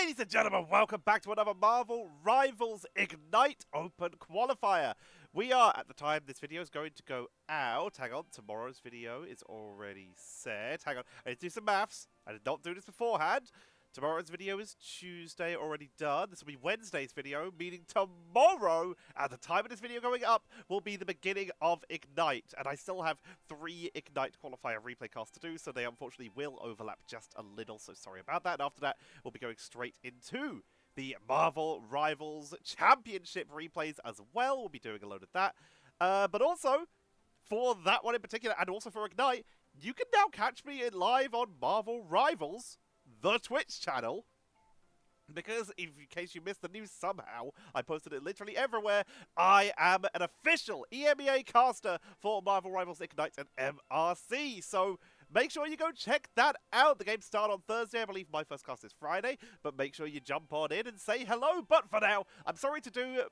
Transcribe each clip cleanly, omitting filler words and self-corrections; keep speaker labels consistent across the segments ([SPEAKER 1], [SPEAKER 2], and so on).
[SPEAKER 1] Ladies and gentlemen, welcome back to another Marvel Rivals Ignite Open Qualifier. We are, at the time this video is going to go out, hang on, tomorrow's video is already set. Hang on, I need to do some maths. I did not do this beforehand. Tomorrow's video is Tuesday, already done. This will be Wednesday's video, meaning tomorrow, at the time of this video going up, will be the beginning of Ignite. And I still have 3 Ignite qualifier replay casts to do, so they unfortunately will overlap just a little, so sorry about that. And after that, we'll be going straight into the Marvel Rivals Championship replays as well. We'll be doing a load of that. But also, for that one in particular, and also for Ignite, you can now catch me in live on Marvel Rivals, the Twitch channel, because in case you missed the news somehow, I posted it literally everywhere. I am an official EMEA caster for Marvel Rivals Ignite and MRC, so make sure you go check that out. The games start on Thursday. I believe my first cast is Friday, but make sure you jump on in and say hello. But for now, I'm sorry to do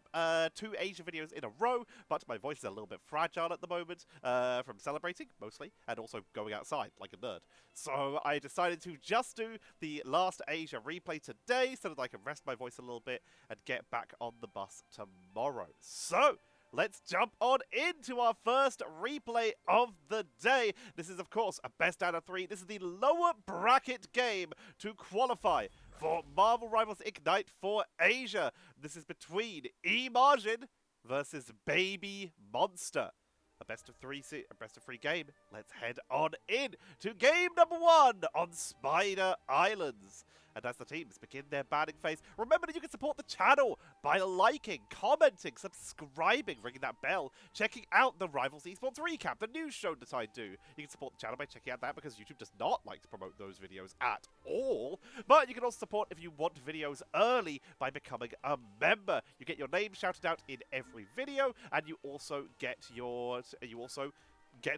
[SPEAKER 1] 2 Asia videos in a row, but my voice is a little bit fragile at the moment from celebrating, mostly, and also going outside like a nerd. So I decided to just do the last Asia replay today so that I can rest my voice a little bit and get back on the bus tomorrow. So let's jump on into our first replay of the day. This is, of course, a best out of 3. This is the lower bracket game to qualify for Marvel Rivals Ignite for Asia. This is between E-Majin versus BABYMONSTER. A best of 3 game. Let's head on in to game number 1 on Spider Islands. And as the teams begin their banning phase, remember that you can support the channel by liking, commenting, subscribing, ringing that bell, checking out the Rivals Esports Recap, the news show that I do. You can support the channel by checking out that because YouTube does not like to promote those videos at all. But you can also support if you want videos early by becoming a member. You get your name shouted out in every video, and you also get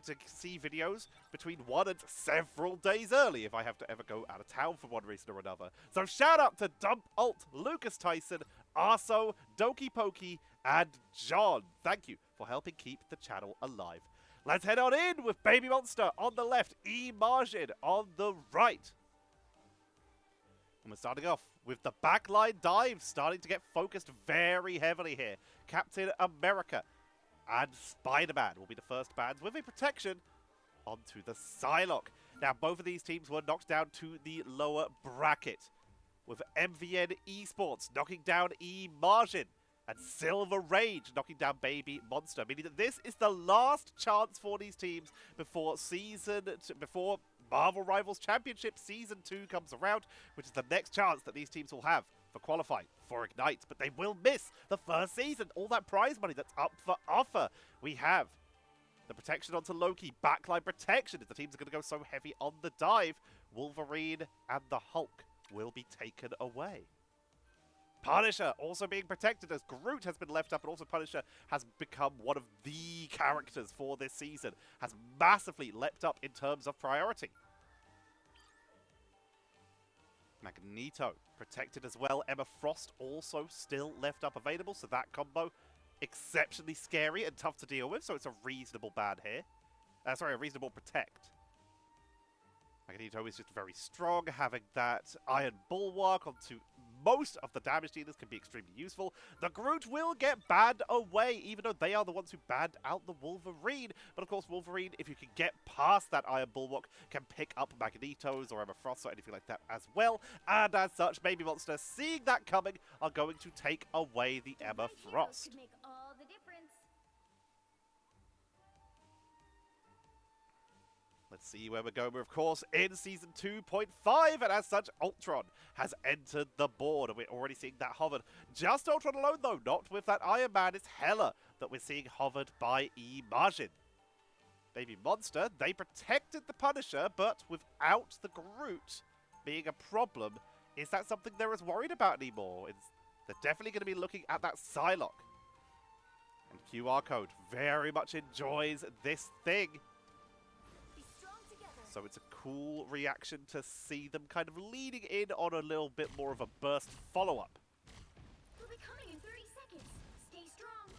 [SPEAKER 1] to see videos between 1 and several days early if I have to ever go out of town for one reason or another. So shout out to Dump Alt, Lucas Tyson, Arso, Doki Pokey, and John. Thank you for helping keep the channel alive. Let's head on in with BABYMONSTER on the left, E-Majin on the right. And we're starting off with the backline dive, starting to get focused very heavily here. Captain America and Spider-Man will be the first bans with a protection onto the Psylocke. Now, both of these teams were knocked down to the lower bracket, with MVN Esports knocking down E-Majin and Silver Rage knocking down BABYMONSTER, meaning that this is the last chance for these teams before Marvel Rivals Championship Season 2 comes around, which is the next chance that these teams will have for qualifying for Ignite, but they will miss the first season. All that prize money that's up for offer. We have the protection onto Loki, backline protection if the teams are going to go so heavy on the dive. Wolverine and the Hulk will be taken away. Punisher also being protected as Groot has been left up, and also Punisher has become one of the characters for this season, has massively leapt up in terms of priority. Magneto protected as well. Emma Frost also still left up available, so that combo exceptionally scary and tough to deal with, so it's a reasonable ban here. A reasonable protect. Magneto is just very strong, having that Iron Bulwark onto most of the damage dealers can be extremely useful. The Groot will get banned away, even though they are the ones who banned out the Wolverine. But of course, Wolverine, if you can get past that Iron Bulwark, can pick up Magneto's or Emma Frost or anything like that as well. And as such, BABYMONSTER, seeing that coming, are going to take away the Emma Frost. Let's see where we're going. We're, of course, in Season 2.5, and as such, Ultron has entered the board, and we're already seeing that hovered. Just Ultron alone, though, not with that Iron Man. It's Hela that we're seeing hovered by E-Majin. BABYMONSTER, they protected the Punisher, but without the Groot being a problem, is that something they're as worried about anymore? They're definitely going to be looking at that Psylocke. And QR Code very much enjoys this thing. So it's a cool reaction to see them kind of leading in on a little bit more of a burst follow-up.
[SPEAKER 2] We'll be coming in 30 seconds. Stay strong.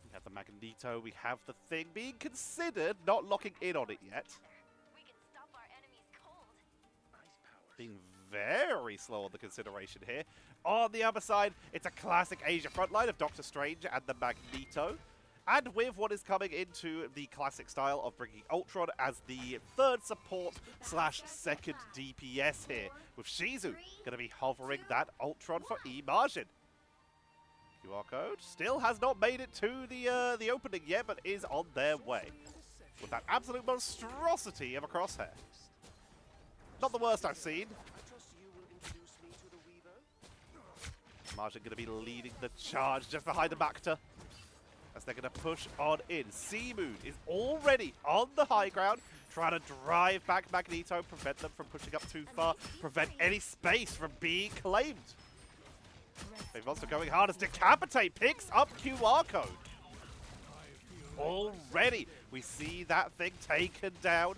[SPEAKER 1] We have the Magneto, we have the thing being considered, not locking in on it yet.
[SPEAKER 2] We can stop our enemies cold.
[SPEAKER 1] Being very slow on the consideration here. On the other side, it's a classic Asia frontline of Doctor Strange and the Magneto. And with what is coming into the classic style of bringing Ultron as the third support slash second DPS here, with Shizu going to be hovering that Ultron for E-Majin. QR code still has not made it to the opening yet, but is on their way. With that absolute monstrosity of a crosshair. Not the worst I've seen. Majin going to be leading the charge just behind the Bacta, as they're going to push on in. Seamoon is already on the high ground, trying to drive back Magneto, prevent them from pushing up too far, prevent any space from being claimed. BABYMONSTER going hard as Decapitate picks up QR code. Already, we see that thing taken down.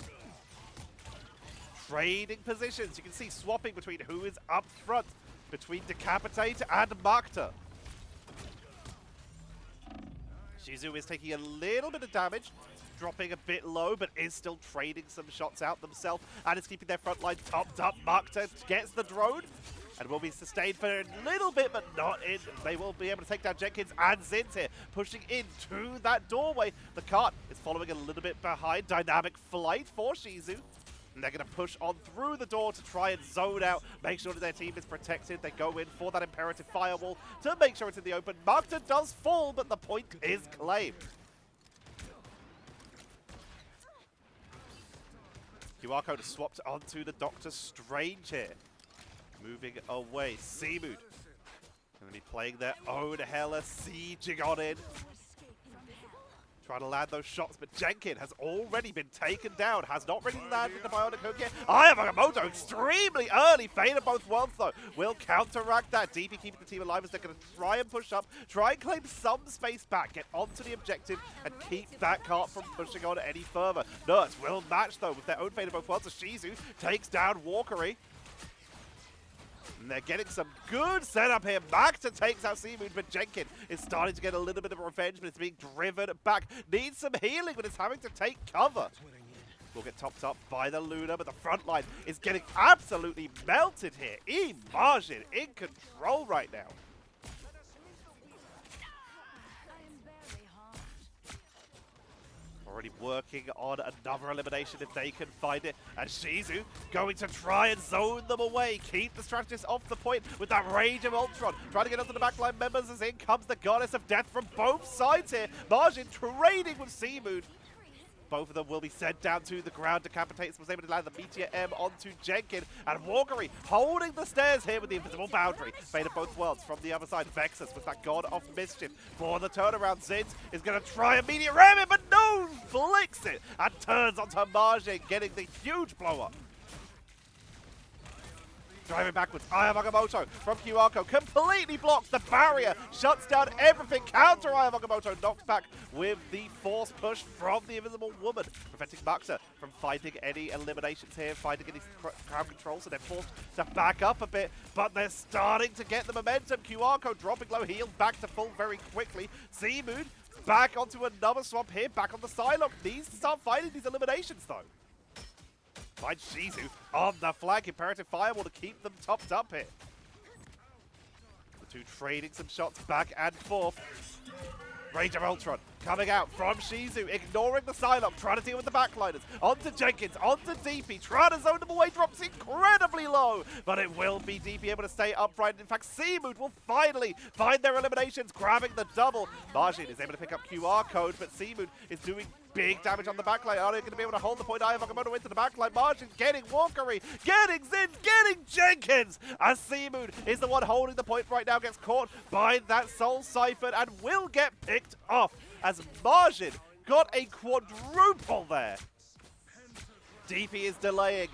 [SPEAKER 1] Trading positions. You can see swapping between who is up front, between Decapitate and Bacta. Shizu is taking a little bit of damage, dropping a bit low, but is still trading some shots out themselves, and is keeping their front line topped up. Bacta gets the drone, and will be sustained for a little bit, but not in. They will be able to take down Jenkins and Zins here, pushing into that doorway. The cart is following a little bit behind. Dynamic flight for Shizu. And they're going to push on through the door to try and zone out, make sure that their team is protected. They go in for that imperative firewall to make sure it's in the open. Bacta does fall, but the point is claimed. QR code is swapped onto the Doctor Strange here. Moving away, Seamoon going to be playing their own Hela, sieging on in. Trying to land those shots, but Jenkins has already been taken down. Has not really landed the bionic hook yet. BABYMONSTER extremely early. Fate of both worlds, though, will counteract that. DP keeping the team alive as they're going to try and push up, try and claim some space back, get onto the objective, and keep that cart from pushing on any further. Nurse will match, though, with their own Fate of both worlds as Shizu takes down Walkery. And they're getting some good setup here. Bacta takes out Seamoon, but Jenkins is starting to get a little bit of revenge, but it's being driven back. Needs some healing, but it's having to take cover. Will get topped up by the Luna, but the front line is getting absolutely melted here. E-Majin in control right now. Already working on another elimination if they can find it. And Shizu going to try and zone them away. Keep the strategist off the point with that rage of Ultron. Trying to get onto the backline members as in comes the Goddess of Death from both sides here. Majin trading with Seamoon. Both of them will be sent down to the ground. Decapitates was able to land the Meteor M onto Jenkins. And Walkery holding the stairs here with the invisible boundary. Fate of both worlds from the other side. Vexus with that God of Mischief for the turnaround. Zins is going to try and Meteor M it, but no! Flicks it and turns onto Majin, getting the huge blow up. Driving backwards, BABYMONSTER from QR code completely blocks the barrier, shuts down everything, counter BABYMONSTER knocks back with the force push from the Invisible Woman, preventing Bacta from finding any eliminations here, finding any crowd control, so they're forced to back up a bit, but they're starting to get the momentum. QR code dropping low, healed back to full very quickly. Seamoon back onto another swamp here, back on the Psylocke, needs to start finding these eliminations though. Find Shizu on the flank. Imperative Firewall to keep them topped up here. The two trading some shots back and forth. Rage of Ultron coming out from Shizu, ignoring the Psylocke, trying to deal with the backliners. Onto Jenkins, onto DP, trying to zone them away, drops incredibly low, but it will be DP able to stay upright. In fact, Seamoon will finally find their eliminations, grabbing the double. Majin is able to pick up QR code, but Seamoon is doing big damage on the backline. Are they going to be able to hold the point? BABYMONSTER into the backline. Majin getting Walkery, getting Zins, getting Jenkins. As Seamoon is the one holding the point right now, gets caught by that Soul Siphon and will get picked off. As Majin got a quadruple there. DP is delaying.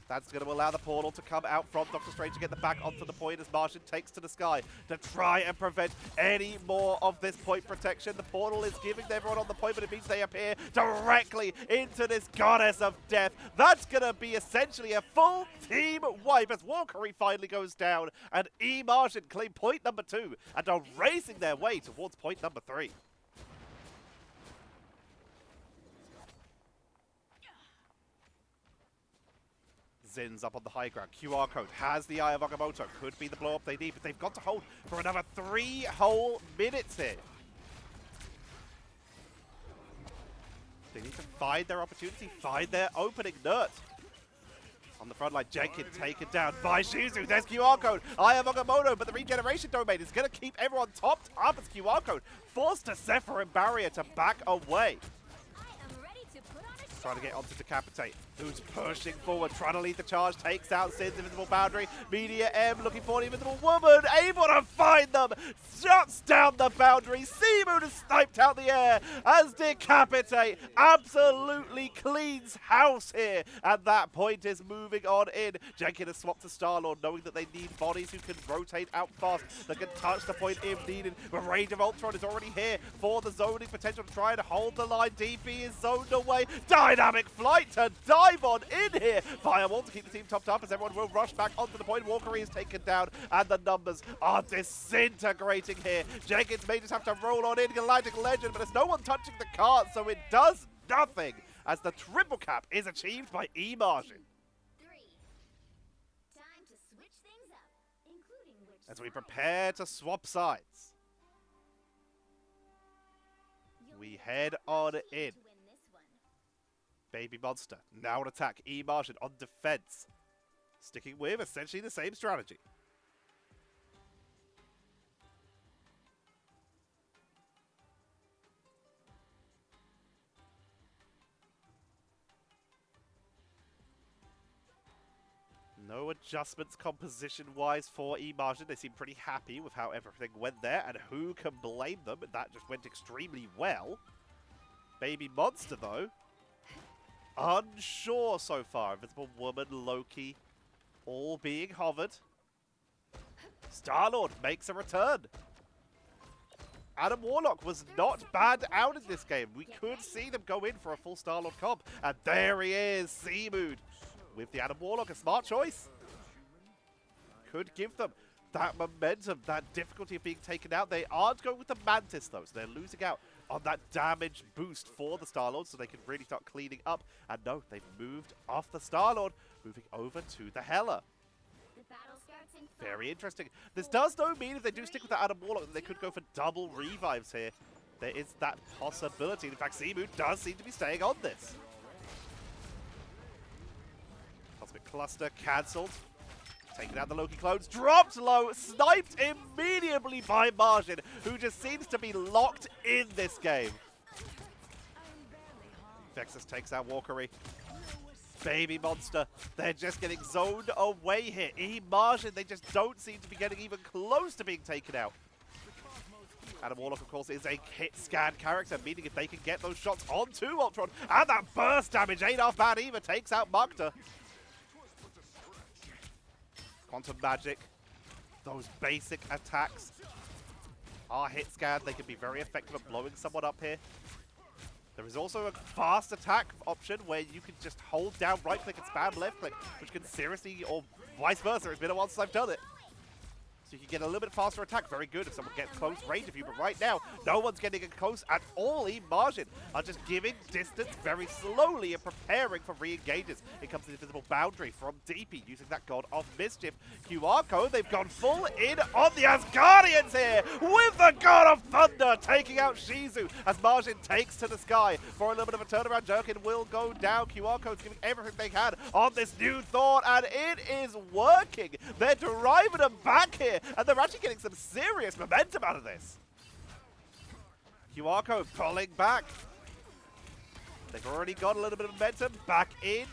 [SPEAKER 1] That's going to allow the portal to come out from Doctor Strange to get the back onto the point as Majin takes to the sky to try and prevent any more of this point protection. The portal is giving everyone on the point, but it means they appear directly into this Goddess of Death. That's going to be essentially a full team wipe as Walkery finally goes down and E-Majin claim point number 2 and are racing their way towards point number 3. Zin's up on the high ground. QR code has the Eye of Agamotto. Could be the blow up they need, but they've got to hold for another 3 whole minutes here. They need to find their opportunity, find their opening. Nerd on the front line. Jenkins taken down by Shizu. There's QR code. Eye of Agamotto, but the regeneration domain is going to keep everyone topped up as QR code forced to Zephyr and Barrier to back away. Trying to get onto Decapitate, who's pushing forward, trying to lead the charge, takes out Sin's invisible boundary. Media M looking for the invisible woman, able to find them, shuts down the boundary. Seamoon is sniped out the air as Decapitate absolutely cleans house here. At that point is moving on in. Jenkins has swapped to Star-Lord, knowing that they need bodies who can rotate out fast, that can touch the point if needed. The range of Ultron is already here for the zoning potential to try and hold the line. DP is zoned away. Dynamic flight to dive on in here. Firewall to keep the team topped up as everyone will rush back onto the point. Walkery is taken down and the numbers are disintegrating here. Jenkins may just have to roll on in. Galactic Legend, but there's no one touching the card, so it does nothing as the triple cap is achieved by E-Majin. As we prepare to swap sides, we head on in. BABYMONSTER now on attack. E-Majin on defense, sticking with essentially the same strategy. No adjustments composition-wise for E-Majin. They seem pretty happy with how everything went there, and who can blame them? That just went extremely well. BABYMONSTER, though, unsure so far. Invisible Woman, Loki, all being hovered. Star-Lord makes a return. Adam Warlock was not bad out in this game. We could see them go in for a full Star-Lord comp. And there he is, Seamoon, with the Adam Warlock. A smart choice. Could give them that momentum, that difficulty of being taken out. They aren't going with the Mantis, though, so they're losing out on that damage boost for the Star-Lord, so they can really start cleaning up. And no, they've moved off the Star-Lord, moving over to the Hela. Very interesting. This does, though, mean if they do stick with the Adam Warlock, that they could go for double revives here. There is that possibility. In fact, Seamoon does seem to be staying on this. Cosmic Cluster cancelled. Taking out the Loki clones, dropped low, sniped immediately by Majin, who just seems to be locked in this game. Vexus takes out Walkery. BABYMONSTER, they're just getting zoned away here. E-Majin, they just don't seem to be getting even close to being taken out. Adam Warlock, of course, is a hit scan character, meaning if they can get those shots onto Ultron, and that burst damage ain't half bad either, takes out Mugta. Quantum Magic, those basic attacks are hit scanned. They can be very effective at blowing someone up here. There is also a fast attack option where you can just hold down right click and spam left click, which can seriously, or vice versa. It's been a while since I've done it. So you can get a little bit faster attack. Very good if someone gets close range of you. But right now, no one's getting close at all. E-Majin are just giving distance very slowly and preparing for re-engages. It comes to the invisible boundary from DP using that God of Mischief. QR code, they've gone full in on the Asgardians here with the God of Thunder taking out Shizu as Majin takes to the sky for a little bit of a turnaround. Jerkin will go down. QR code's giving everything they can on this new Thought, and it is working. They're driving them back here. And they're actually getting some serious momentum out of this. QR code pulling back. They've already got a little bit of momentum. Back in.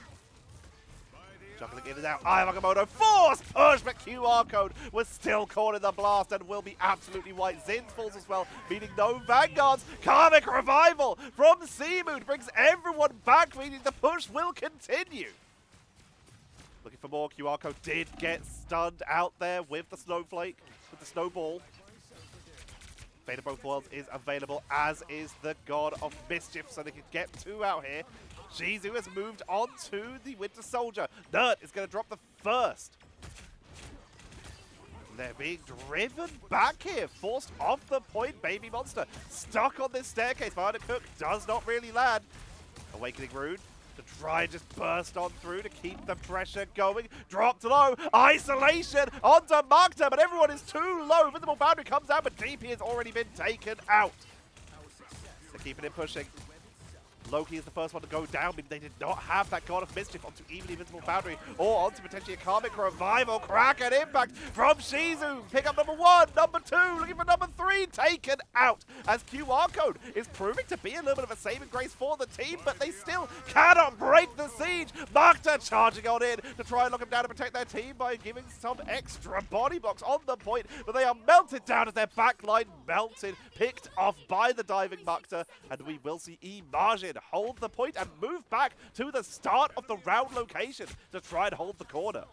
[SPEAKER 1] Juggling in and out. Eye of Agamotto. Force push, but QR code was still caught in the blast and will be absolutely white. Zin's falls as well, meaning no Vanguards. Karmic Revival from Seamoon brings everyone back, meaning the push will continue. Looking for more. QR code did get stunned out there with the snowflake, with the snowball. Fate of Both Worlds is available, as is the God of Mischief, so they can get 2 out here. Shizu has moved on to the Winter Soldier. Nerd is going to drop the first. They're being driven back here, forced off the point. BABYMONSTER stuck on this staircase. Cook does not really land. Awakening Rune. to try and just burst on through to keep the pressure going. Dropped low, isolation onto Magda, but everyone is too low. Visible boundary comes out, but DP has already been taken out. They're keeping it pushing. Loki is the first one to go down, but they did not have that God of Mischief onto even the Invincible Boundary or onto potentially a Karmic Revival. Crack and impact from Shizu. Pick up number 1, number 2, looking for number 3, taken out as QR Code is proving to be a little bit of a saving grace for the team, but they still cannot break the siege. Magda charging on in to try and lock them down to protect their team by giving some extra body blocks on the point, but they are melted down as their backline melted, picked off by the diving Magda, and we will see E-Majin hold the point and move back to the start of the round location to try and hold the corner.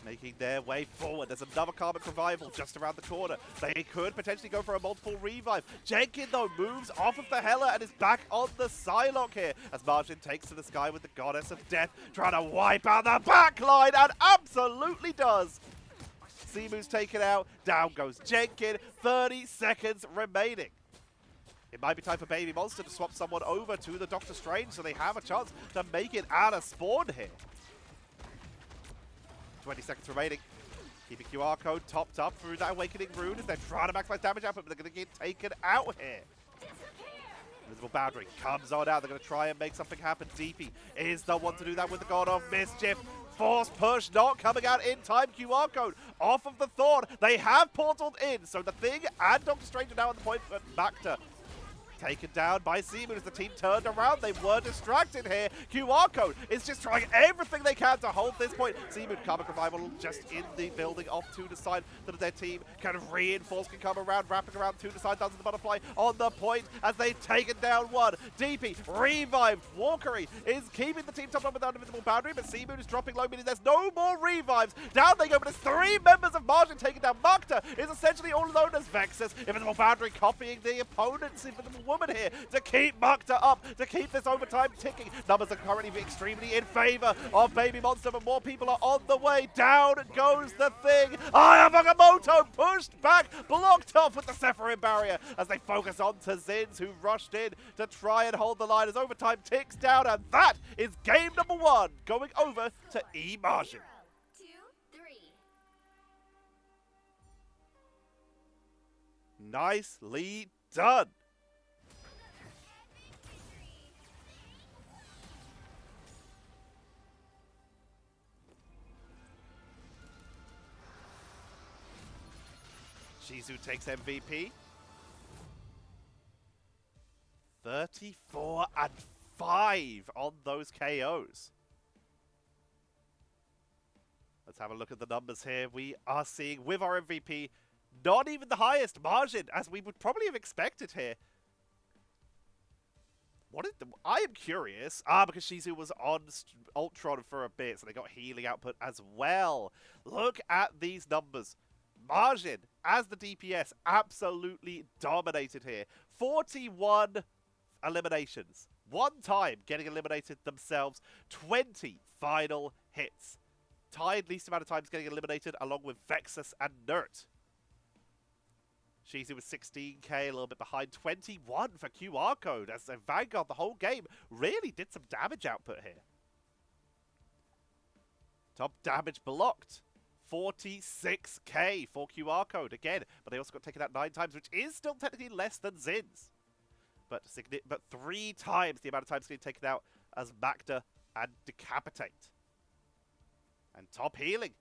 [SPEAKER 1] Making their way forward. There's another Karmic Revival just around the corner. They could potentially go for a multiple revive. Jenkins, though, moves off of the Hella and is back on the Psylocke here as Majin takes to the sky with the Goddess of Death, trying to wipe out the backline, and absolutely does. Simu's taken out. Down goes Jenkins. 30 seconds remaining. It might be time for BABYMONSTER to swap someone over to the Doctor Strange so they have a chance to make it out of spawn here. 20 seconds remaining. Keeping QR Code topped up through that Awakening Rune as they're trying to maximize damage output, but they're going to get taken out here. Invisible Boundary comes on out. They're going to try and make something happen. DP is the one to do that with the God of Mischief. Force push not coming out in time. QR Code off of the Thorn. They have portaled in, so the Thing and Doctor Strange are now on the point, but Magda taken down by Simu as the team turned around. They were distracted here. QR Code is just trying everything they can to hold this point. Simu, Karmic Revival just in the building off to the side so that their team can reinforce, can come around, wrapping around to the side. Does the Butterfly on the point as they've taken down one. DP revived. Walkery is keeping the team topped up without Invisible Boundary, but Simu is dropping low, meaning there's no more revives. Down they go, but it's 3 members of Majin taken down. Magda is essentially all alone as Vexus. Invisible Boundary copying the opponent's Invisible Woman here to keep Magda up, to keep this overtime ticking. Numbers are currently extremely in favor of BABYMONSTER, but more people are on the way. Down goes the Thing. Ayamoto pushed back, blocked off with the Sephiroth barrier as they focus on to Zins, who rushed in to try and hold the line as overtime ticks down, and that is game number 1 going over to E-Majin.
[SPEAKER 2] 2, 3.
[SPEAKER 1] Nicely done. Shizu takes MVP. 34 and 5 on those KOs. Let's have a look at the numbers here. We are seeing, with our MVP, not even the highest margin, as we would probably have expected here. I am curious. Because Shizu was on Ultron for a bit, so they got healing output as well. Look at these numbers. Majin, as the DPS, absolutely dominated here. 41 eliminations. 1 time getting eliminated themselves. 20 final hits. Tied least amount of times getting eliminated, along with Vexus and Nert. Shizu was 16k, a little bit behind. 21 for QR Code, as a Vanguard the whole game really did some damage output here. Top damage blocked. 46k for QR Code again, but they also got taken out 9 times, which is still technically less than Zin's. But 3 times the amount of times getting taken out as Magda and Decapitate. And top healing.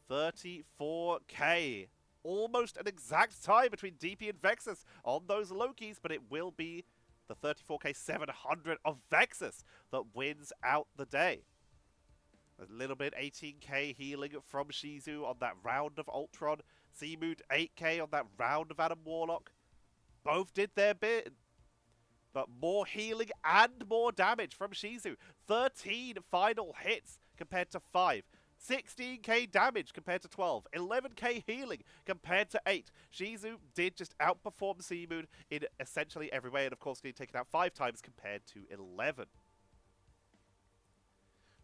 [SPEAKER 1] 34k. Almost an exact tie between DP and Vexus on those Lokis, but it will be the 34k 700 of Vexus that wins out the day. A little bit, 18k healing from Shizu on that round of Ultron. Simu 8k on that round of Adam Warlock. Both did their bit, but more healing and more damage from Shizu. 13 final hits compared to 5. 16k damage compared to 12. 11k healing compared to 8. Shizu did just outperform Simu in essentially every way, and of course getting taken out 5 times compared to 11.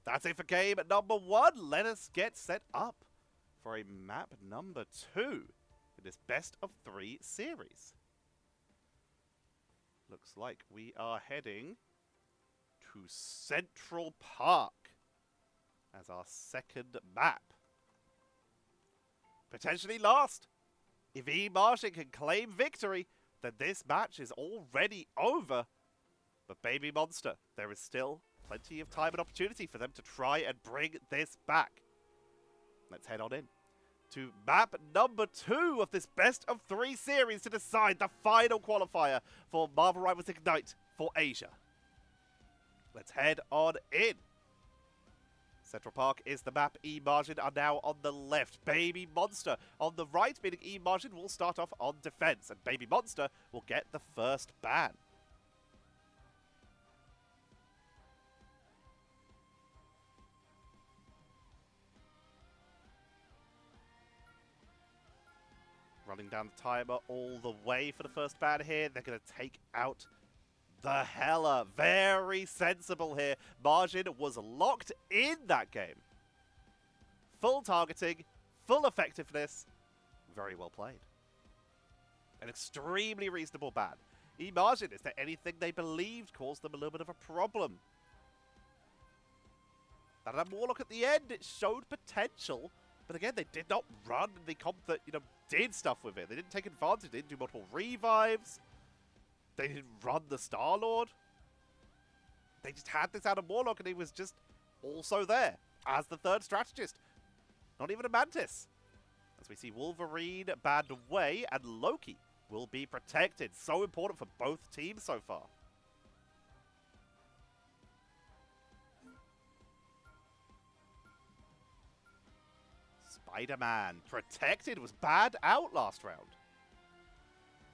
[SPEAKER 1] That's it for game number 1. Let us get set up for a map number 2 in this best of 3 series. Looks like we are heading to Central Park as our second map. Potentially last. If E-Majin can claim victory, then this match is already over. But BABYMONSTER, there is still plenty of time and opportunity for them to try and bring this back. Let's head on in to map number 2 of this best of 3 series to decide the final qualifier for Marvel Rivals Ignite for Asia. Let's head on in. Central Park is the map. E-Majin are now on the left. BABYMONSTER on the right, meaning E-Majin will start off on defense, and BABYMONSTER will get the first ban. Running down the timer all the way for the first ban here. They're going to take out the Hella. Very sensible here. Majin was locked in that game. Full targeting, full effectiveness. Very well played. An extremely reasonable ban. E-Majin, is there anything they believed caused them a little bit of a problem? That Warlock at the end, it showed potential. But again, they did not run the comp that, did stuff with it. They didn't take advantage. They didn't do multiple revives. They didn't run the Star-Lord. They just had this out of Warlock, and he was just also there as the third strategist. Not even a Mantis. As we see Wolverine banned away, and Loki will be protected. So important for both teams so far. Spider-Man protected, was banned out last round.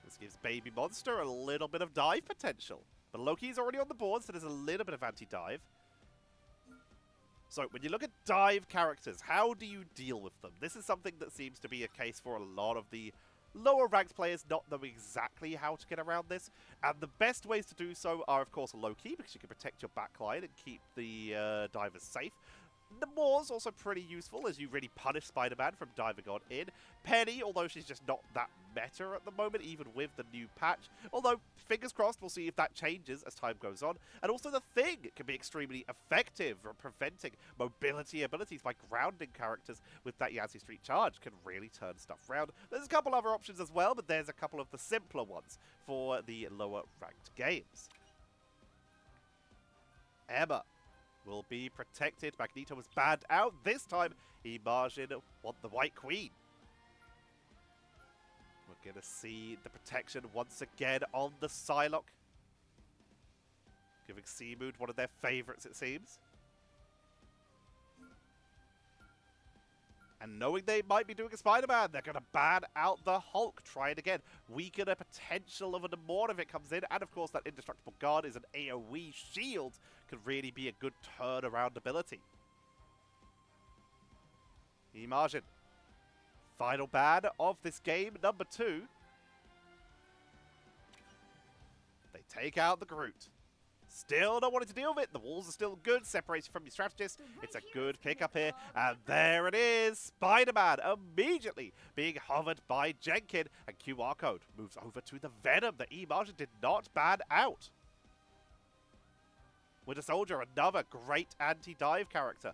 [SPEAKER 1] This gives BABYMONSTER a little bit of dive potential. But Loki's already on the board, so there's a little bit of anti-dive. So, when you look at dive characters, how do you deal with them? This is something that seems to be a case for a lot of the lower ranked players not knowing exactly how to get around this. And the best ways to do so are, of course, Loki, because you can protect your backline and keep the divers safe. Nemours also pretty useful as you really punish Spider-Man from diving on in. Penny, although she's just not that meta at the moment, even with the new patch. Although, fingers crossed, we'll see if that changes as time goes on. And also the Thing can be extremely effective at preventing mobility abilities by grounding characters with that Yancey Street charge. Can really turn stuff around. There's a couple other options as well, but there's a couple of the simpler ones for the lower ranked games. Emma will be protected. Magneto was banned out. This time, E-Majin want the White Queen. We're going to see the protection once again on the Psylocke. Giving Seamood one of their favourites, it seems. And knowing they might be doing a Spider-Man, they're going to ban out the Hulk. Try it again. Weaken the potential of a Nemours if it comes in. And of course, that Indestructible Guard is an AoE shield. Could really be a good turnaround ability. E-Majin. Final ban of this game, number 2. They take out the Groot. Still not wanting to deal with it. The walls are still good. Separation from your strategist. It's a good pickup here. And there it is. Spider-Man immediately being hovered by Jenkins. And QR code moves over to the Venom that E-Majin did not ban out. Winter Soldier, another great anti-dive character.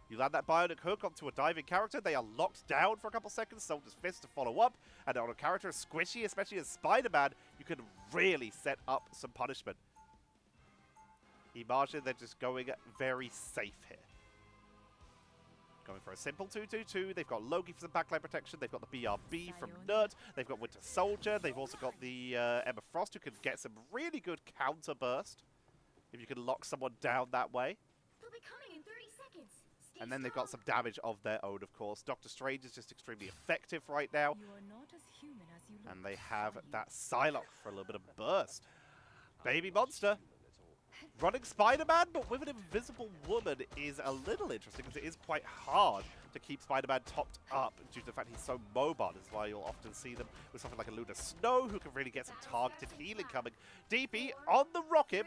[SPEAKER 1] You land that bionic hook onto a diving character, they are locked down for a couple seconds, Soldier's Fist to follow up, and on a character as squishy, especially as Spider-Man, you can really set up some punishment. E-Majin, they're just going very safe here. Going for a simple 2-2-2. They've got Loki for some backline protection. They've got the BRB from Nerd. They've got Winter Soldier. They've also got the Emma Frost, who can get some really good counter burst if you can lock someone down that way.
[SPEAKER 2] They'll be coming in 30 seconds. Stay
[SPEAKER 1] And then they've got
[SPEAKER 2] strong.
[SPEAKER 1] some damage of their own, of course. Doctor Strange is just extremely effective right now.
[SPEAKER 3] You are not as human as you look.
[SPEAKER 1] And they have that Psylocke for a little bit of burst. BABYMONSTER running Spider-Man, but with an invisible woman is a little interesting because it is quite hard to keep Spider-Man topped up due to the fact he's so mobile. This is why you'll often see them with something like a Luna Snow who can really get some targeted healing coming. DP on the rocket,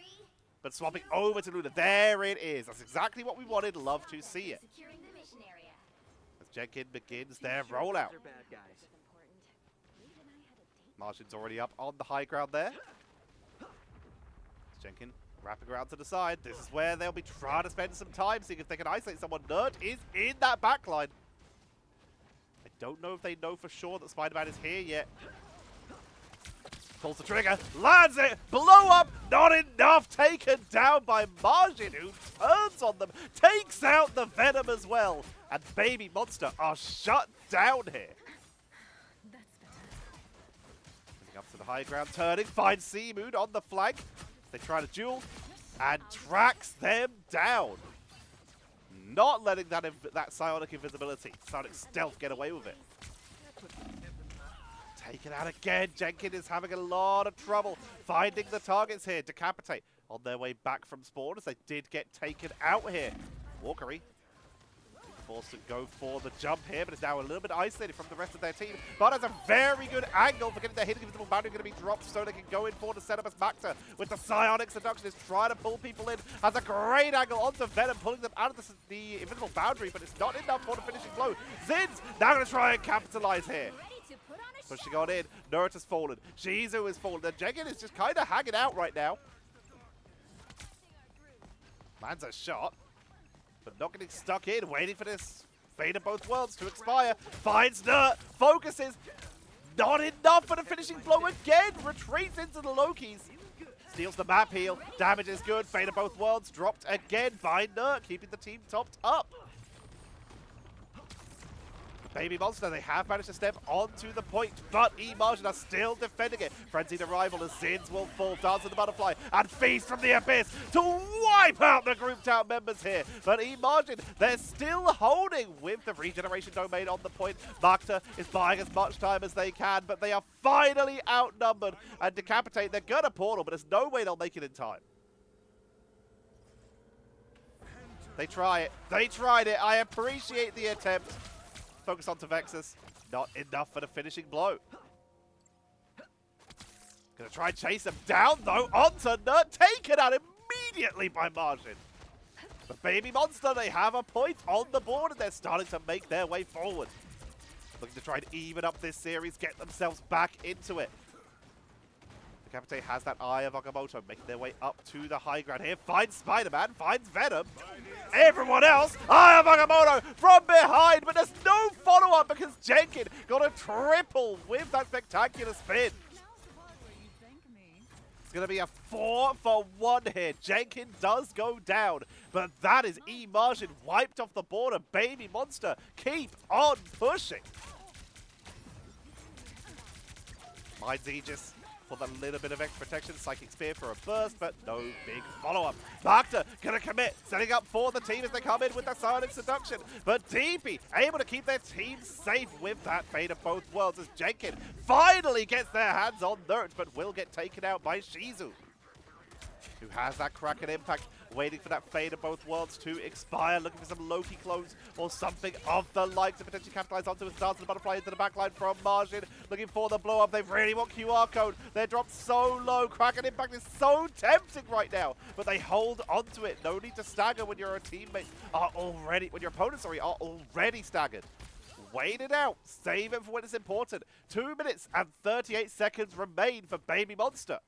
[SPEAKER 1] but swapping over to Luna. There it is. That's exactly what we wanted. Love to see it.
[SPEAKER 2] Securing the mission area.
[SPEAKER 1] As Jenkins begins their rollout. Margin's already up on the high ground there. Jenkins wrapping around to the side. This is where they'll be trying to spend some time, seeing if they can isolate someone. Nerd is in that backline. I don't know if they know for sure that Spider-Man is here yet. Pulls the trigger, lands it, blow up, not enough, taken down by Margin, who turns on them, takes out the Venom as well. And BABYMONSTER are shut down here.
[SPEAKER 3] That's better.
[SPEAKER 1] Moving up to the high ground, turning, finds Seamoon on the flank. They try to duel and tracks them down. Not letting that psionic invisibility, psionic stealth get away with it. Taken out again. Jenkins is having a lot of trouble finding the targets here. Decapitate on their way back from spawn as they did get taken out here. Walkery forced to go for the jump here, but is now a little bit isolated from the rest of their team. But has a very good angle for getting their hidden invisible boundary going to be dropped so they can go in for the setup as Macta with the psionic seduction is trying to pull people in. Has a great angle onto Venom, pulling them out of the invisible boundary, but it's not enough for the finishing blow. Zins now going to try and capitalize here. Pushing on in, Nerd has fallen, Shizu has fallen, and Jenkins is just kind of hanging out right now. Lands a shot, but not getting stuck in, waiting for this Fate of Both Worlds to expire. Finds Nerd, focuses, not enough for the finishing blow again, retreats into the Lokis. Steals the map heal, damage is good, Fate of Both Worlds dropped again by Nerd, keeping the team topped up. BABYMONSTER, they have managed to step onto the point, but E-Majin are still defending it. Frenzied arrival as Zins will fall, Dance of the Butterfly, and Feast from the Abyss to wipe out the grouped out members here. But E-Majin, they're still holding with the regeneration domain on the point. Macta is buying as much time as they can, but they are finally outnumbered. And Decapitate, they're gonna portal, but there's no way they'll make it in time. They try it. They tried it. I appreciate the attempt. Focus onto Vexus. Not enough for the finishing blow. Gonna try and chase him down though. Onto Nerd. Taken out immediately by Margin. But BABYMONSTER, they have a point on the board and they're starting to make their way forward. Looking to try and even up this series, get themselves back into it. Decapitate has that Eye of Agamotto, making their way up to the high ground here. Finds Spider-Man, finds Venom. Everyone else, Eye of Agamotto from behind, but there's no follow-up because Jenkins got a triple with that spectacular spin. It's going to be a 4-for-1 here. Jenkins does go down, but that is E-Majin wiped off the board. BABYMONSTER keep on pushing. Minds Aegis for the little bit of extra protection. Psychic Spear for a burst, but no big follow-up. Macta gonna commit, setting up for the team as they come in with the Psionic Seduction. But DP able to keep their team safe with that Fate of Both Worlds as Jenkins finally gets their hands on Nerd, but will get taken out by Shizu, who has that Kraken impact, waiting for that Fate of Both Worlds to expire, looking for some Loki clones or something of the like to potentially capitalize onto his Dance of the Butterfly into the backline from Margin, looking for the blow up. They really want QR code. They're dropped so low. Kraken impact is so tempting right now, but they hold onto it. No need to stagger when your teammates are already, when your opponents are already staggered. Wait it out. Save it for when it's important. 2 minutes and 38 seconds remain for BABYMONSTER.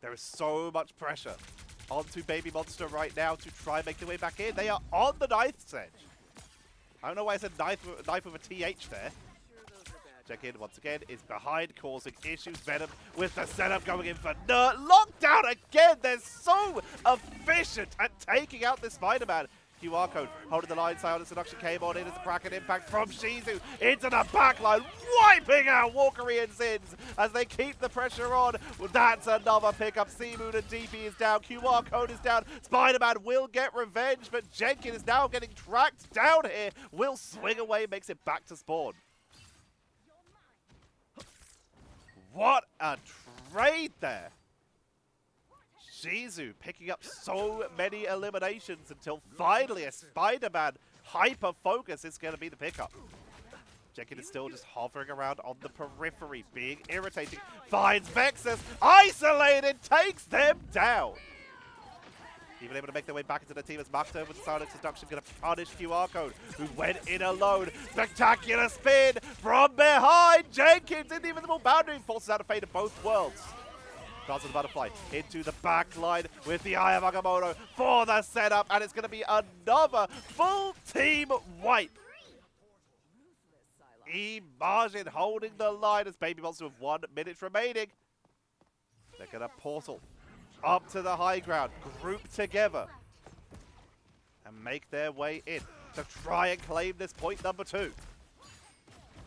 [SPEAKER 1] There is so much pressure onto BABYMONSTER right now to try and make their way back in. They are on the knife's edge. I don't know why I said knife with a TH there. Check in once again, is behind, causing issues. Venom with the setup going in for Nerd. Lockdown again. They're so efficient at taking out this Spider-Man. QR code holding the line. Psionic Seduction came on in as the Kraken impact from Shizu into the backline, wiping out Walkery and Zins as they keep the pressure on. Well, that's another pickup. Seamoon and DP is down. QR code is down. Spider-Man will get revenge, but Jenkins is now getting tracked down here. Will swing away, makes it back to spawn. What a trade there. Shizu picking up so many eliminations until finally a Spider-Man hyper-focus is going to be the pickup. Jenkins is still just hovering around on the periphery, being irritating. Finds Vexus, isolated, takes them down. Even able to make their way back into the team as Makta with the silent seduction going to punish QR Code, who went in alone. Spectacular spin from behind. Jenkins in the invisible boundary forces out a fade of both worlds. Dance of the Butterfly into the back line with the Eye of Agamotto for the setup, and it's going to be another full team wipe. E-Majin holding the line as BABYMONSTER with 1 minute remaining. They're going to portal up to the high ground, group together, and make their way in to try and claim this point number 2.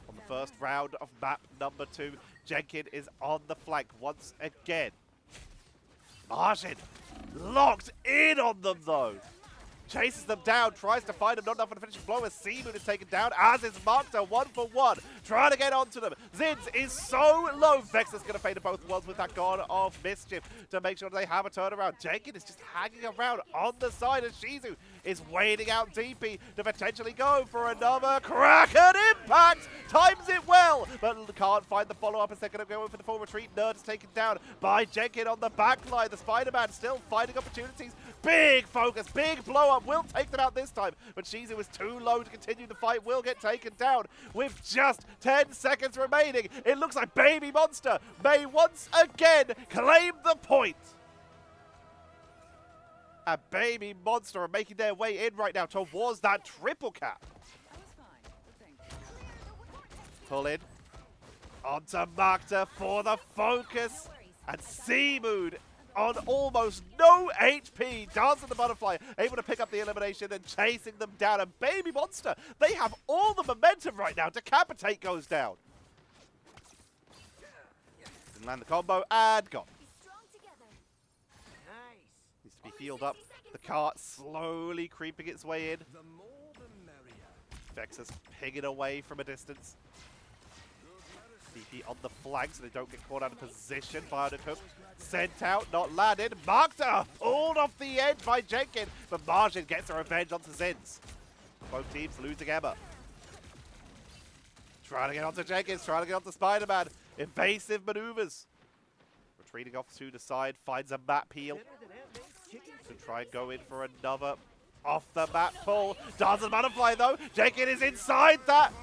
[SPEAKER 1] On the first round of map number 2, Jenkins is on the flank once again. Majin locked in on them though. Chases them down, tries to find them, not enough for the finishing blow as Seamoon is taken down, as is Makta, 1-for-1, trying to get onto them. Zins is so low. Vex is going to fade to both worlds with that God of Mischief to make sure they have a turnaround. Jenkins is just hanging around on the side as Shizu is waiting out DP to potentially go for another Kraken impact. Times it well, but can't find the follow-up as they're going to go in for the full retreat. Nerd is taken down by Jenkins on the back line. The Spider-Man still finding opportunities. Big focus, big blow-up. Will take them out this time, but Shizu is too low to continue the fight. Will get taken down with just 10 seconds remaining. It looks like BABYMONSTER may once again claim the point. And BABYMONSTER are making their way in right now towards that triple cap. Pull in onto Makta for the focus, and Seamoon on almost no HP. Dance of the Butterfly able to pick up the elimination and chasing them down. And BABYMONSTER, they have all the momentum right now. Decapitate goes down. Didn't land the combo and gone. Needs to be healed up. The cart slowly creeping its way in. Vexus pinging away from a distance. DP on the flank so they don't get caught out of position. Bionic Hook sent out, not landed. Makta pulled off the edge by Jenkins, but Majin gets a revenge onto Zins. Both teams losing Emma. Trying to get onto Jenkins, trying to get onto Spider-Man. Evasive maneuvers. Retreating off to the side, finds a map heal. To try and go in for another off the map pull. Doesn't butterfly though. Jenkins is inside that.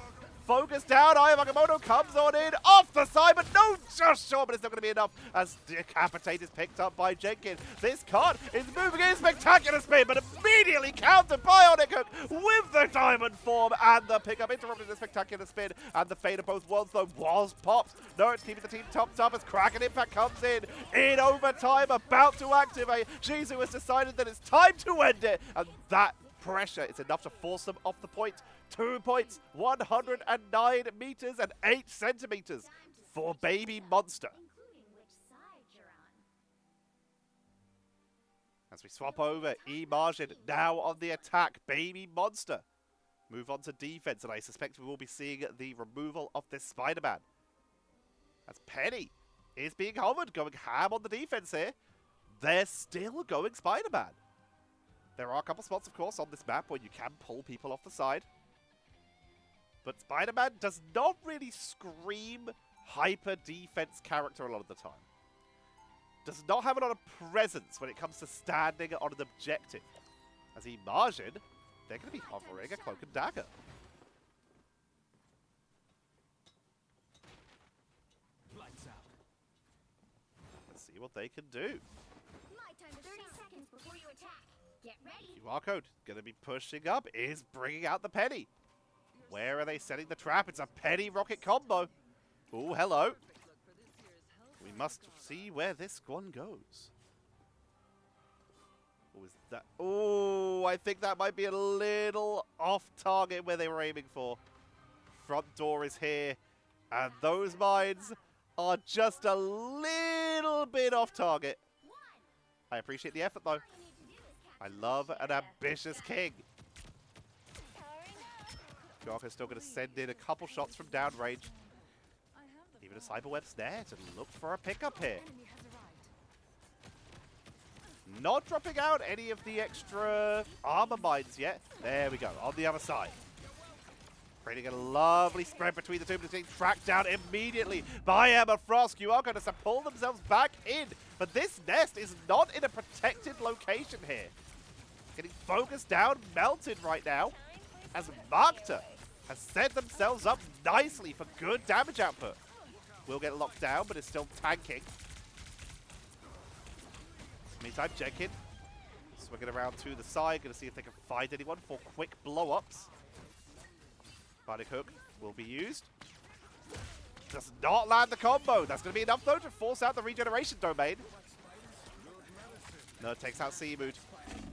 [SPEAKER 1] Focus down, Eye of Agamotto comes on in, off the side, but no, just short, but it's not going to be enough as Decapitate is picked up by Jenkins. This cart is moving in, spectacular spin, but immediately countered by Bionic Hook with the diamond form and the pickup, interrupting the spectacular spin, and the fate of both worlds, though, was popped. No, it's keeping the team topped up as Kraken Impact comes in overtime, about to activate. Shizu has decided that it's time to end it, and that pressure is enough to force them off the point. 2 points, 109 meters and 8 centimeters for BABYMONSTER. As we swap over, E-Majin now on the attack. BABYMONSTER move on to defense, and I suspect we will be seeing the removal of this Spider-Man. As Penny is being hovered, going ham on the defense here. They're still going Spider-Man. There are a couple spots, of course, on this map where you can pull people off the side. But Spider-Man does not really scream hyper defense character a lot of the time. Does not have a lot of presence when it comes to standing on an objective. As E-Majin, they're going to be hovering a cloak and dagger. Let's see what they can do.
[SPEAKER 2] My time to 30 seconds before you attack. Get ready.
[SPEAKER 1] QR Code going to be pushing up, is bringing out the Penny. Where are they setting the trap? It's a Penny rocket combo. Oh, hello. We must see where this one goes. What was that? Oh, I think that might be a little off target where they were aiming for. Front door is here, and those mines are just a little bit off target. I appreciate the effort, though. I love an ambitious king. Gorka's still going to send in a couple shots from downrange. Even a Cyberweb snare to look for a pickup here. Not dropping out any of the extra armor mines yet. There we go, on the other side. Creating a lovely spread between the two, but being tracked down immediately by Emma Frost. You are going to pull themselves back in, but this nest is not in a protected location here. Getting focused down, melted right now, as Magda has set themselves up nicely for good damage output. Will get locked down, but is still tanking. Meantime, Jenkin swinging around to the side, going to see if they can find anyone for quick blow-ups. Bionic Hook will be used. Does not land the combo. That's going to be enough, though, to force out the regeneration domain. No, it takes out Seamood.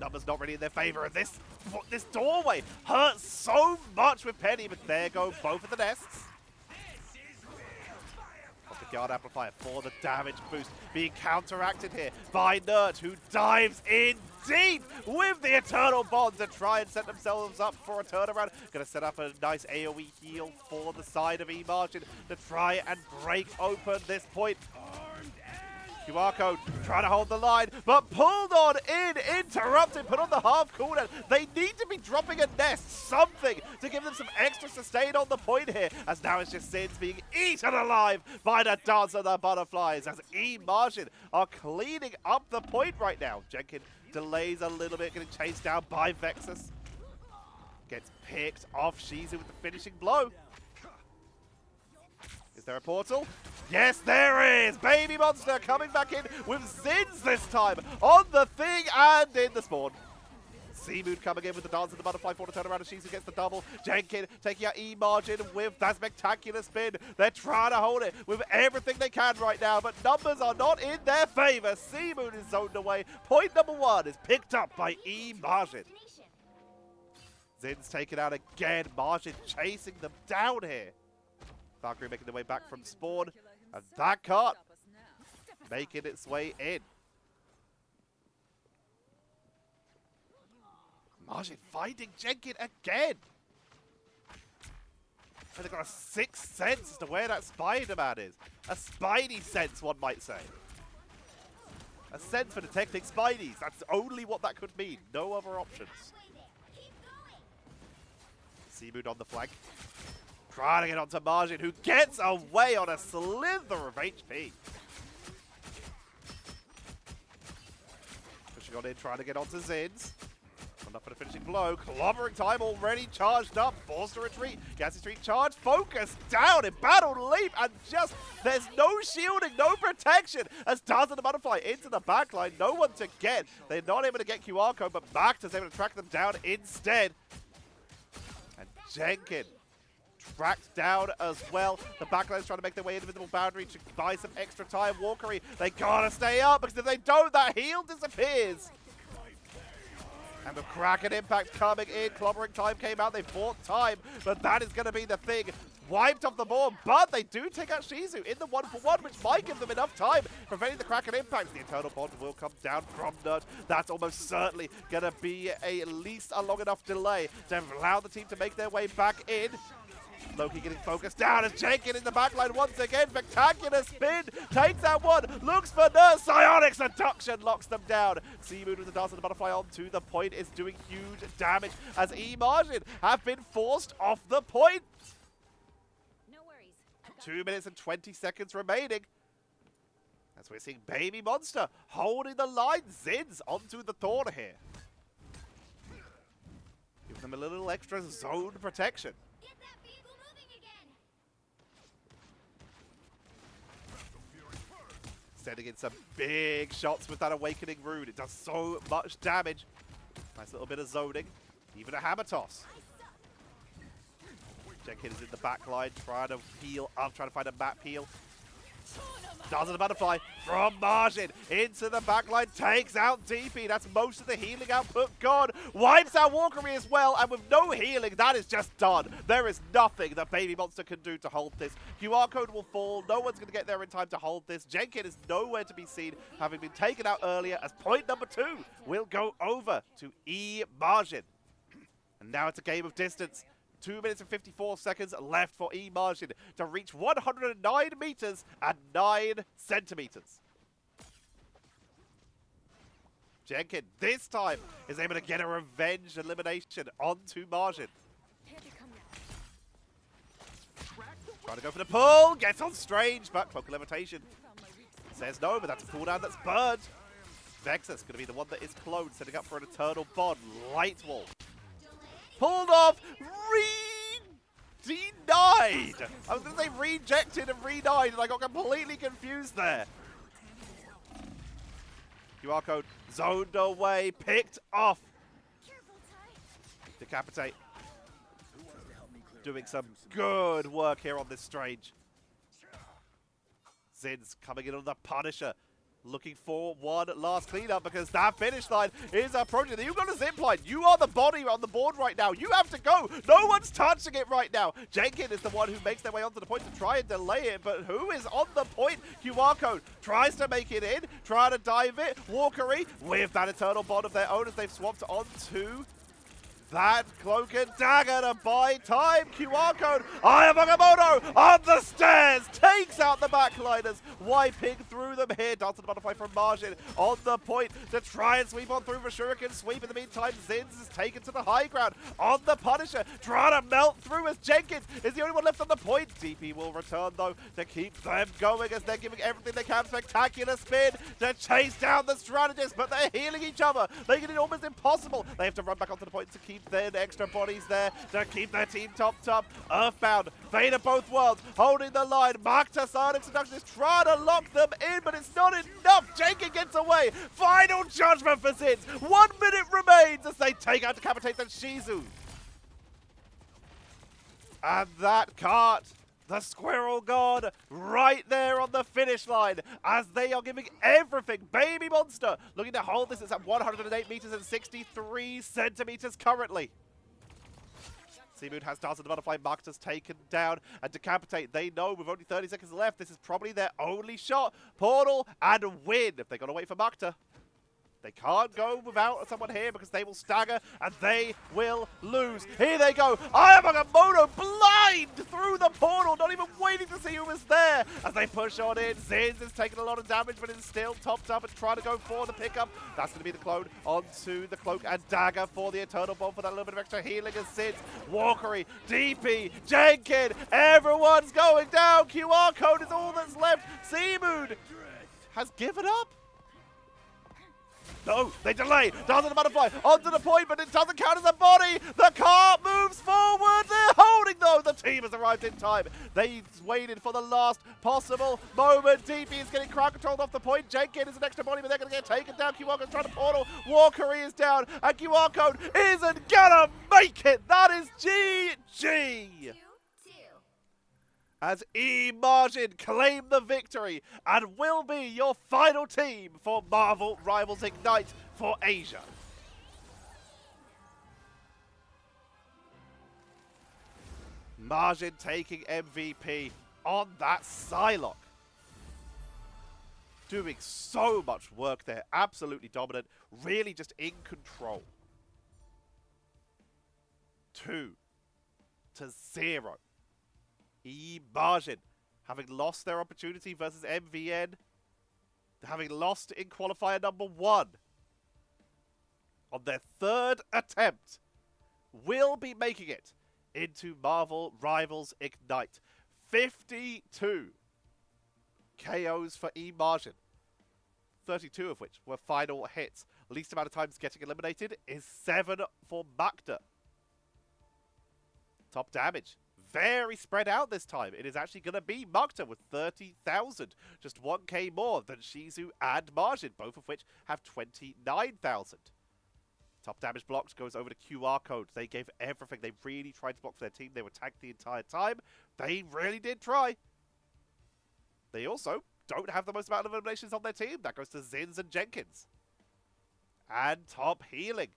[SPEAKER 1] Numbers not really in their favor, and this doorway hurts so much with Penny, but there go both of the nests. Off the guard amplifier for the damage boost, being counteracted here by Nerd, who dives in deep with the Eternal Bond to try and set themselves up for a turnaround. Going to set up a nice AoE heal for the side of E-Majin to try and break open this point. QR code trying to hold the line, but pulled on in, interrupted, put on the half cooldown. They need to be dropping a nest, something to give them some extra sustain on the point here, as now it's just Sins being eaten alive by the Dance of the Butterflies, as E-Majin are cleaning up the point right now. Jenkin delays a little bit, getting chased down by Vexus. Gets picked off Shizu with the finishing blow. Is there a portal? Yes, there is! BABYMONSTER coming back in with Zins this time on the thing and in the spawn. Seamood coming in with the Dance of the Butterfly for the turnaround as Shizu gets the double. Jenkin taking out E-Majin with that spectacular spin. They're trying to hold it with everything they can right now, but numbers are not in their favor. Seamood is zoned away. Point number 1 is picked up by E-Majin. Zin's taken out again. Majin chasing them down here. Valkyrie making their way back from spawn, and that cart making its way in. Majin finding Jenkin again. And they've got a sixth sense as to where that Spider-Man is. A Spidey sense, one might say. A sense for detecting Spideys. That's only what that could mean. No other options. Seamood on the flank. Trying to get onto Majin, who gets away on a slither of HP. Pushing on in, trying to get onto Zins. Enough for the finishing blow. Clobbering time already charged up. Forced to retreat. Gassy Street charge. Focus down in battle leap. And just, there's no shielding, no protection. As Dance of the Butterfly into the backline. No one to get. They're not able to get QR code, but Magda's able to track them down instead. And Jenkin tracked down as well. The backline's trying to make their way into the invisible boundary to buy some extra time. Walkery, they gotta stay up, because if they don't, that heal disappears. And the Kraken impact coming in. Clobbering time came out. They bought time, but that is going to be the thing. Wiped off the board, but they do take out Shizu in the 1-for-1, which might give them enough time, preventing the Kraken impact. The Eternal Bond will come down from Nerd. That's almost certainly going to be at least a long enough delay to allow the team to make their way back in. Loki getting focused down as Jenkin in the backline once again. Spectacular spin. Takes that one. Looks for Nurse. Psionic Seduction locks them down. Seamood with the Dance of the Butterfly onto the point is doing huge damage as E-Majin have been forced off the point.
[SPEAKER 2] No worries.
[SPEAKER 1] 2 minutes and 20 seconds remaining. As we're seeing BABYMONSTER holding the line. Zins onto the Thorn here. Give them a little extra zone protection. Sending in some big shots with that Awakening Rune. It does so much damage. Nice little bit of zoning. Even a hammer toss. Jenkin is in the back line, trying to heal up, trying to find a map heal. Dance of the Butterfly from Majin into the backline, takes out DP. That's most of the healing output gone. Wipes out Walkery as well, and with no healing, that is just done. There is nothing that BABYMONSTER can do to hold this. QR code will fall. No one's going to get there in time to hold this. Jenkin is nowhere to be seen, having been taken out earlier, as point number 2 will go over to E-Majin. And now it's a game of distance. 2 minutes and 54 seconds left for E-Majin to reach 109 meters and 9 centimeters. Jenkin, this time, is able to get a revenge elimination onto Majin.
[SPEAKER 3] Here they come now.
[SPEAKER 1] Trying to go for the pull. Gets on Strange, but Cloak of Levitation says no, but that's a cooldown that's burned. Vexus going to be the one that is cloned, setting up for an Eternal Bond. Light Wall. Pulled off. Denied. I was going to say rejected and re-died, and I got completely confused there. QR code zoned away, picked off. Decapitate. Doing some good work here on this Strange. Zin's coming in on the Punisher. Looking for one last cleanup because that finish line is approaching. You've got a zip line. You are the body on the board right now. You have to go. No one's touching it right now. Jenkins is the one who makes their way onto the point to try and delay it, but who is on the point? QR code tries to make it in, try to dive it. Walkery with that Eternal Bond of their own as they've swapped onto that Cloak and Dagger to buy time. QR code. BABYMONSTER on the stairs. Takes out the backliners. Wiping through them here. Dancing the butterfly from Margin on the point to try and sweep on through for Shuriken. Sweep in the meantime. Zins is taken to the high ground on the Punisher. Trying to melt through as Jenkins is the only one left on the point. DP will return though to keep them going as they're giving everything they can. Spectacular spin to chase down the strategists, but they're healing each other. Making it almost impossible. They have to run back onto the point to keep their extra bodies there to keep their team topped up. Earthbound, Fate of both worlds, holding the line. Magta Sonic Seduction is trying to lock them in, but it's not enough. Jenkins gets away. Final judgment for Zins. 1 minute remains as they take out Decapitate and Shizu. And that cart, the Squirrel God, right there on the finish line as they are giving everything. BABYMONSTER looking to hold this. It's at 108 meters and 63 centimeters currently. Seamoon has Dance of the Butterfly. Magta's taken down and Decapitate. They know with only 30 seconds left, this is probably their only shot. Portal and win. If they're going to wait for Magta, they can't go without someone here because they will stagger and they will lose. Here they go. BABYMONSTER blind through the portal, not even waiting to see who was there as they push on in. Zins is taking a lot of damage, but is still topped up and trying to go for the pickup. That's going to be the clone onto the Cloak and Dagger for the Eternal Bomb for that little bit of extra healing as Zins, Walkery, DP, Jenkins, everyone's going down. QR code is all that's left. Seamoon has given up. No, they delay. Dance of the Butterfly onto the point, but it doesn't count as a body. The cart moves forward. They're holding, though. The team has arrived in time. They waited for the last possible moment. DP is getting crowd controlled off the point. Jenkins is an extra body, but they're going to get taken down. QR Code's trying to portal. Walkery is down, and QR Code isn't going to make it. That is GG. As E-Majin claim the victory and will be your final team for Marvel Rivals Ignite for Asia. Majin taking MVP on that Psylocke. Doing so much work there, absolutely dominant, really just in control. 2-0. E-Majin, having lost their opportunity versus MVN, having lost in qualifier number 1, on their 3rd attempt, will be making it into Marvel Rivals Ignite. 52 KOs for E-Majin, 32 of which were final hits. Least amount of times getting eliminated is 7 for Magta. Top damage. Very spread out this time. It is actually going to be Magta with 30,000. Just 1k more than Shizu and Majin, both of which have 29,000. Top damage blocked goes over to QR Code. They gave everything. They really tried to block for their team. They were tagged the entire time. They really did try. They also don't have the most amount of eliminations on their team. That goes to Zins and Jenkins. And top healing.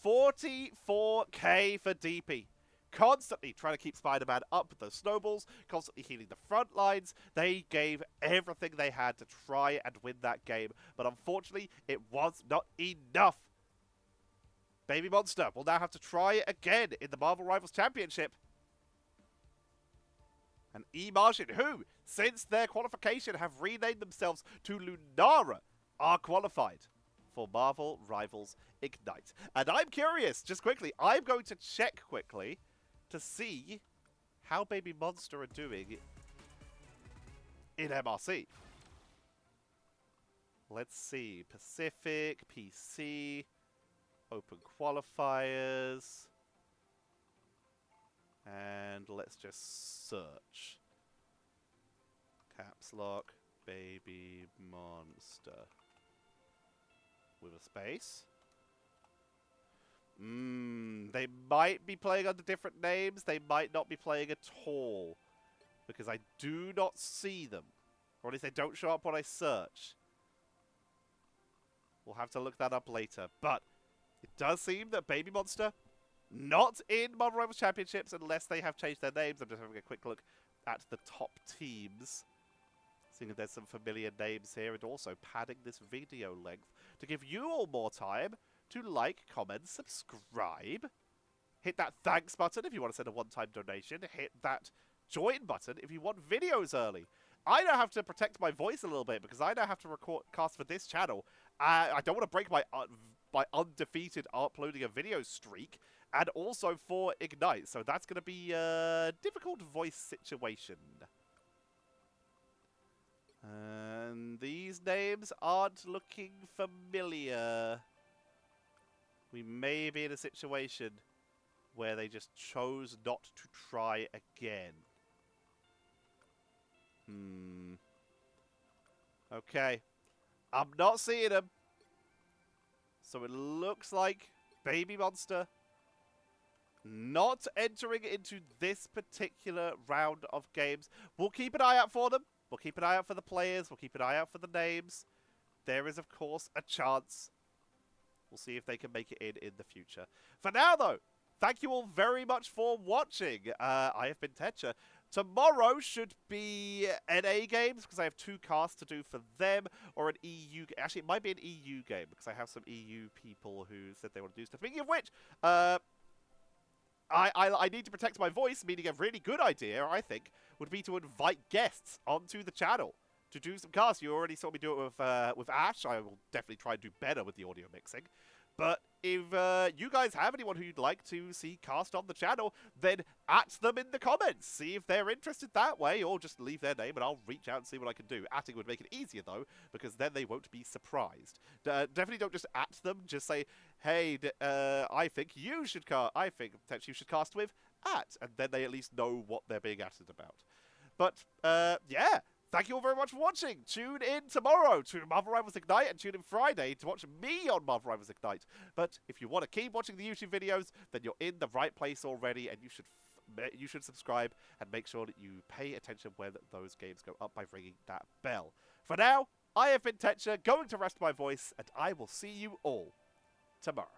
[SPEAKER 1] 44k for DP. Constantly trying to keep Spider-Man up with those snowballs, constantly healing the front lines. They gave everything they had to try and win that game, but unfortunately, it was not enough. BABYMONSTER will now have to try again in the Marvel Rivals Championship. And E-Majin, who, since their qualification, have renamed themselves to Lunara, are qualified for Marvel Rivals Ignite. And I'm curious, just quickly, I'm going to check quickly to see how Baby Monster are doing in MRC. Let's see. Pacific, PC, open qualifiers. And let's just search. Caps lock, Baby Monster. With a space. They might be playing under different names. They might not be playing at all. Because I do not see them. Or at least they don't show up when I search. We'll have to look that up later. But it does seem that Baby Monster, not in Marvel Rivals Championships unless they have changed their names. I'm just having a quick look at the top teams. Seeing if there's some familiar names here, and also padding this video length to give you all more time to like, comment, subscribe. Hit that thanks button if you want to send a one-time donation. Hit that join button if you want videos early. I now have to protect my voice a little bit because I now have to cast for this channel. I don't want to break my undefeated uploading a video streak, and also for Ignite. So that's going to be a difficult voice situation. And these names aren't looking familiar. We may be in a situation where they just chose not to try again. Okay. I'm not seeing them. So it looks like Baby Monster not entering into this particular round of games. We'll keep an eye out for them. We'll keep an eye out for the players. We'll keep an eye out for the names. There is, of course, a chance. We'll see if they can make it in the future. For now, though, thank you all very much for watching. I have been Tetcher. Tomorrow should be NA games, because I have 2 casts to do for them, or an EU... Actually, it might be an EU game, because I have some EU people who said they want to do stuff. Speaking of which, I need to protect my voice, meaning a really good idea, I think, would be to invite guests onto the channel to do some casts. You already saw me do it with Ash. I will definitely try and do better with the audio mixing. But if you guys have anyone who you'd like to see cast on the channel, then at them in the comments. See if they're interested that way, or just leave their name and I'll reach out and see what I can do. Atting would make it easier, though, because then they won't be surprised. Definitely don't just at them. Just say, hey, I think you should cast. I think potentially you should cast with at, and then they at least know what they're being atted about. But yeah. Thank you all very much for watching. Tune in tomorrow to Marvel Rivals Ignite, and tune in Friday to watch me on Marvel Rivals Ignite. But if you want to keep watching the YouTube videos, then you're in the right place already, and you should subscribe and make sure that you pay attention when those games go up by ringing that bell. For now, I have been Tetcher, going to rest my voice, and I will see you all tomorrow.